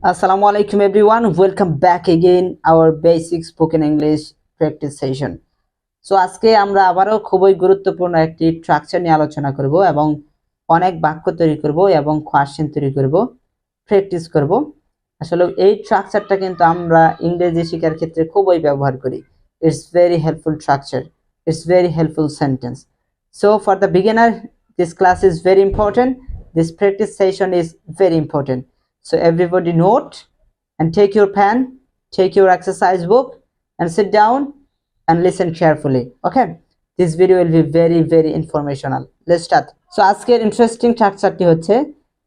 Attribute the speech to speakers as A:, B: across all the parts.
A: Assalamu alaikum everyone. Welcome back again our basic spoken English practice session. So আজকে আমরা আবারও খুবই গুরুত্বপূর্ণ একটি স্ট্রাকচার নিয়ে আলোচনা করব এবং অনেক বাক্য তৈরি করব এবং কোয়েশ্চেন তৈরি করব, প্র্যাকটিস করব। আসলে এই স্ট্রাকচারটা কিন্তু আমরা ইংরেজি শেখার ক্ষেত্রে খুবই ব্যবহার করি। It's very helpful structure. It's very helpful sentence. So for the beginner, this class is very important. This practice session is very important. So everybody note and take your pen, take your exercise book and sit down and listen carefully. Okay, this video will be very informational. Let's start. So আজকের interesting স্ট্রাকচারটি হচ্ছে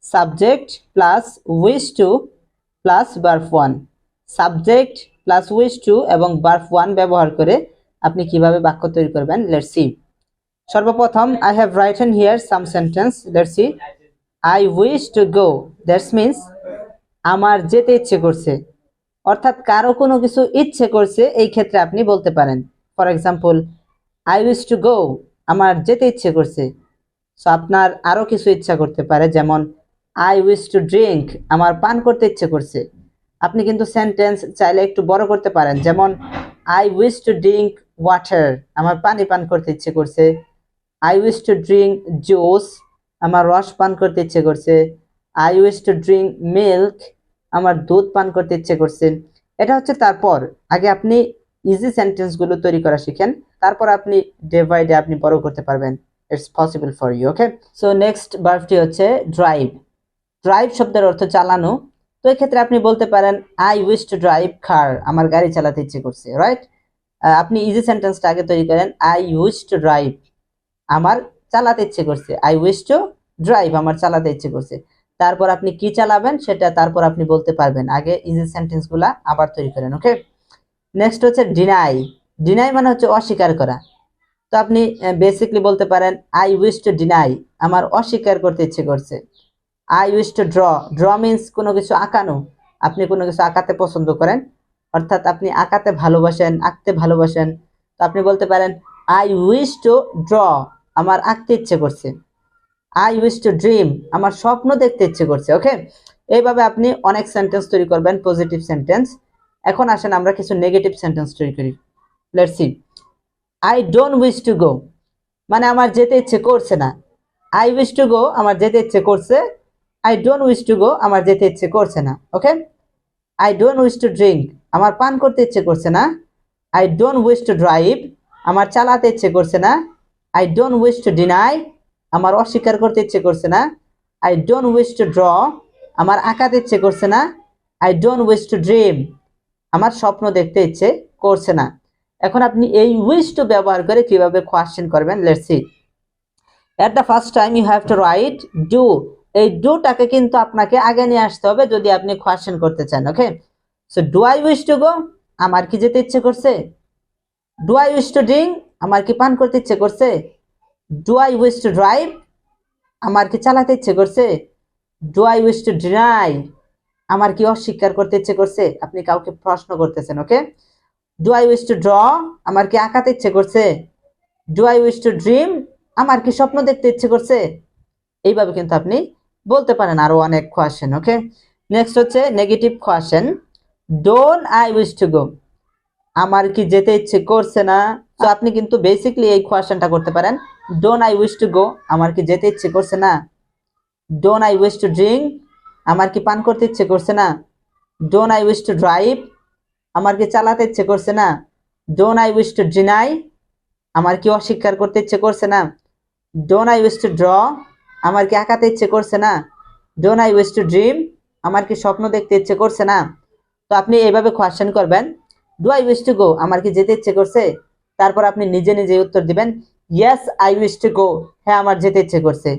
A: subject plus wish to plus verb one. Subject plus wish to এবং verb one ব্যবহার করে আপনি কিভাবে বাক্য তৈরি করবেন, লেটস সি। সর্বপ্রথম I have written here some sentence. Let's see. I wish to go. That means আমার যেতে ইচ্ছে করছে, অর্থাৎ কারো কোনো কিছু ইচ্ছে করছে, এই ক্ষেত্রে আপনি বলতে পারেন। For example, I wish to go, আমার যেতে ইচ্ছে করছে। সো আপনার আরো কিছু ইচ্ছা করতে পারে, যেমন আই উইশ টু ড্রিঙ্ক, আমার পান করতে ইচ্ছে করছে। আপনি কিন্তু সেন্টেন্স চাইলে একটু বড় করতে পারেন, যেমন I wish to drink water, আমার পানি পান করতে ইচ্ছে করছে। I wish to drink juice, আমার রস পান করতে ইচ্ছে করছে। I wish to drink milk, আমার দুধ পান করতে ইচ্ছে করছে। এটা হচ্ছে তারপর আগে আপনি ইজি সেন্টেন্সগুলো তৈরি করা শিখেন, তারপর আপনি ডে বাই ডে আপনি বড় করতে পারবেন। It's possible for you. Okay, so next ভার্বটি হচ্ছে ড্রাইভ। ড্রাইভ শব্দের অর্থ চালানো। তো এই ক্ষেত্রে আপনি বলতে পারেন আই উইশ টু ড্রাইভ কার, আমার গাড়ি চালাতে ইচ্ছে করছে। রাইট, আপনি ইজি সেন্টেন্সটা আগে তৈরি করেন, আই উইশ টু ড্রাইভ, আমার চালাতে ইচ্ছে করছে। আই উইশ টু ড্রাইভ, আমার চালাতে ইচ্ছে করছে। তারপর আপনি কি চালাবেন সেটা তারপর আপনি বলতে পারবেন। আগে ইজি সেন্টেন্সগুলা আবার তৈরি করেন। ওকে, নেক্সট হচ্ছে ডিনাই। ডিনাই মানে হচ্ছে অস্বীকার করা। তো আপনি বেসিকলি বলতে পারেন আই উইশ টু ডিনাই, আমার অস্বীকার করতে ইচ্ছে করছে। I wish to draw. Draw means কোনো কিছু আঁকানো। আপনি কোনো কিছু আঁকাতে পছন্দ করেন, অর্থাৎ আপনি আঁকাতে ভালোবাসেন, আঁকতে ভালোবাসেন। তো আপনি বলতে পারেন আই উইশ টু ড্র, আমার আঁকতে ইচ্ছে করছে। আই উইশ টু ড্রিম, আমার স্বপ্ন দেখতে ইচ্ছে করছে। ওকে, এইভাবে আপনি অনেক সেন্টেন্স তৈরি করবেন, পজিটিভ সেন্টেন্স। এখন আসেন আমরা কিছু নেগেটিভ সেন্টেন্স তৈরি করি। Let's see. I don't wish to গো, মানে আমার যেতে ইচ্ছে করছে না। আই উইশ টু গো, আমার যেতে ইচ্ছে করছে। I don't wish to go, আমার যেতে ইচ্ছে করছে না। Okay, I don't wish to drink, আমার পান করতে ইচ্ছে করছে না। I don't wish to drive, আমার চালাতে ইচ্ছে করছে না। I don't wish to deny, আমার অস্বীকার করতে ইচ্ছে করছে না। I don't wish to draw, আমার আঁকাতে ইচ্ছে করছে না। I don't wish to dream, আমার স্বপ্ন দেখতে ইচ্ছে করছে না। এখন আপনি এই উইশ টু ব্যবহার করে কিভাবে কোয়েশ্চেন করবেন, let's see. At the first time you have to write do. এই ডুটাকে কিন্তু আপনাকে আগে নিয়ে আসতে হবে যদি আপনি কোয়েশ্চেন করতে চান। Okay, so do I wish to go, আমার কি যেতে ইচ্ছে করছে। Do I wish to drink, আমার কি পান করতে ইচ্ছে করছে। Do I wish to drive, আমার কি চালাতে ইচ্ছে করছে। Do I wish to deny, আমার কি অস্বীকার করতে ইচ্ছে করছে। আপনি কাউকে প্রশ্ন করতেছেন। Okay, do I wish to draw, আমার কি আঁকাতে ইচ্ছে করছে। Do I wish to dream, আমার কি স্বপ্ন দেখতে ইচ্ছে করছে। এইভাবে কিন্তু আপনি বলতে পারেন আরো অনেক কোয়েশ্চেন। ওকে, নেক্সট হচ্ছে negative question. Don't I wish to go, আমার কি যেতে ইচ্ছে করছে না। তো আপনি কিন্তু বেসিকলি এই কোয়েশ্চেনটা করতে পারেন, don't I wish to go, আমার কি যেতে ইচ্ছে করছে না। Don't I wish to drink, আমার কি পান করতে ইচ্ছে করছে না। Don't I wish to drive, আমার কি চালাতে ইচ্ছে করছে না। Don't I wish to deny, আমার কি অস্বীকার করতে ইচ্ছে করছে না। Don't I wish to draw, আমার কি আঁকাতে ইচ্ছে করছে না। Don't I wish to dream, আমার কি স্বপ্ন দেখতে ইচ্ছে করছে না। তো আপনি এইভাবে কোয়েশ্চেন করবেন, do I wish to go, আমার কি যেতে ইচ্ছে করছে। তারপর আপনি নিজে নিজে উত্তর দিবেন, ইয়েস আই উইশ টু গো, হ্যাঁ আমার যেতে ইচ্ছে করছে।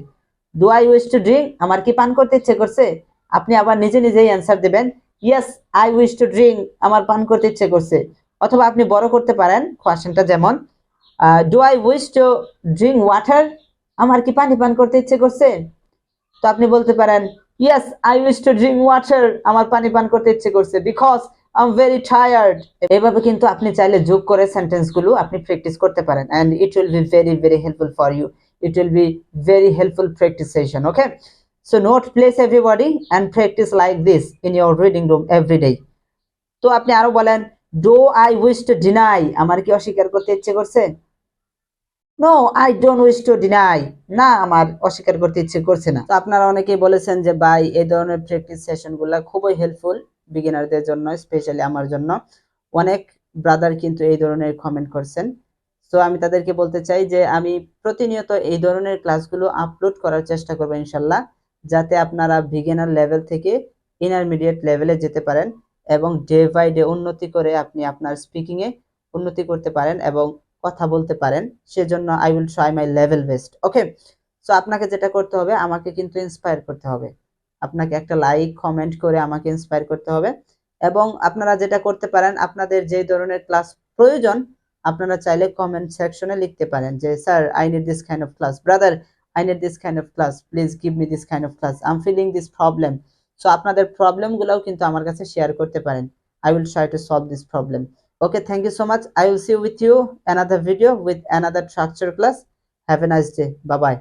A: Do I wish to drink, আমার কি পান করতে ইচ্ছে করছে। আপনি আবার নিজে নিজেই অ্যান্সার দিবেন, yes I wish to drink, আমার পান করতে ইচ্ছে করছে। অথবা আপনি বড় করতে পারেন কোয়েশ্চেনটা, যেমন do I wish to drink water, আমার কি পানি পান করতে ইচ্ছে করছে। তো আপনি বলতে পারেন, yes I wish to drink water, আমার পানি পান করতে ইচ্ছে করছে, because I am very tired. এভাবে কিন্তু আপনি চাইলে যোগ করে সেন্টেন্সগুলো আপনি প্র্যাকটিস করতে পারেন, and it will be very helpful for you. It will be very helpful practice session. Okay, So note place everybody and practice like this in your reading room every day. তো আপনি আরো বলেন, do I wish to deny, আমার কি অস্বীকার করতে ইচ্ছে করছে? No, I don't wish to deny, না আমার অস্বীকার করতে ইচ্ছে করছে না। তো আপনারা অনেকেই বলেছেন যে ভাই এই ধরনের প্র্যাকটিস সেশনগুলো খুবই হেল্পফুল বিগিনারদের জন্য, স্পেশালি আমার জন্য। অনেক ব্রাদার কিন্তু এই ধরনের কমেন্ট করছেন। তো আমি তাদেরকে বলতে চাই যে আমি প্রতিনিয়ত এই ধরনের ক্লাসগুলো আপলোড করার চেষ্টা করবো ইনশাল্লাহ, যাতে আপনারা বিগিনার লেভেল থেকে ইন্টারমিডিয়েট লেভেলে যেতে পারেন এবং ডে বাই ডে উন্নতি করে আপনি আপনার স্পিকিংয়ে উন্নতি করতে পারেন এবং কথা বলতে পারেন। সেজন্য I will try my level best. Okay, so আপনাকে যেটা করতে হবে, আমাকে কিন্তু ইন্সপায়ার করতে হবে। আপনাকে একটা লাইক কমেন্ট করে আমাকে ইন্সপায়ার করতে হবে। এবং আপনারা যেটা করতে পারেন, আপনাদের যে ধরনের ক্লাস প্রয়োজন আপনারা চাইলে কমেন্ট সেকশনে লিখতে পারেন যে sir I need this kind of class, brother I need this kind of class, please give me this kind of class, I am feeling this problem. So আপনাদের প্রবলেমগুলোও কিন্তু আমার কাছে শেয়ার করতে পারেন। I will try to solve this problem. Okay, thank you so much. I will see you with you another video with another structure class. Have a nice day. Bye bye.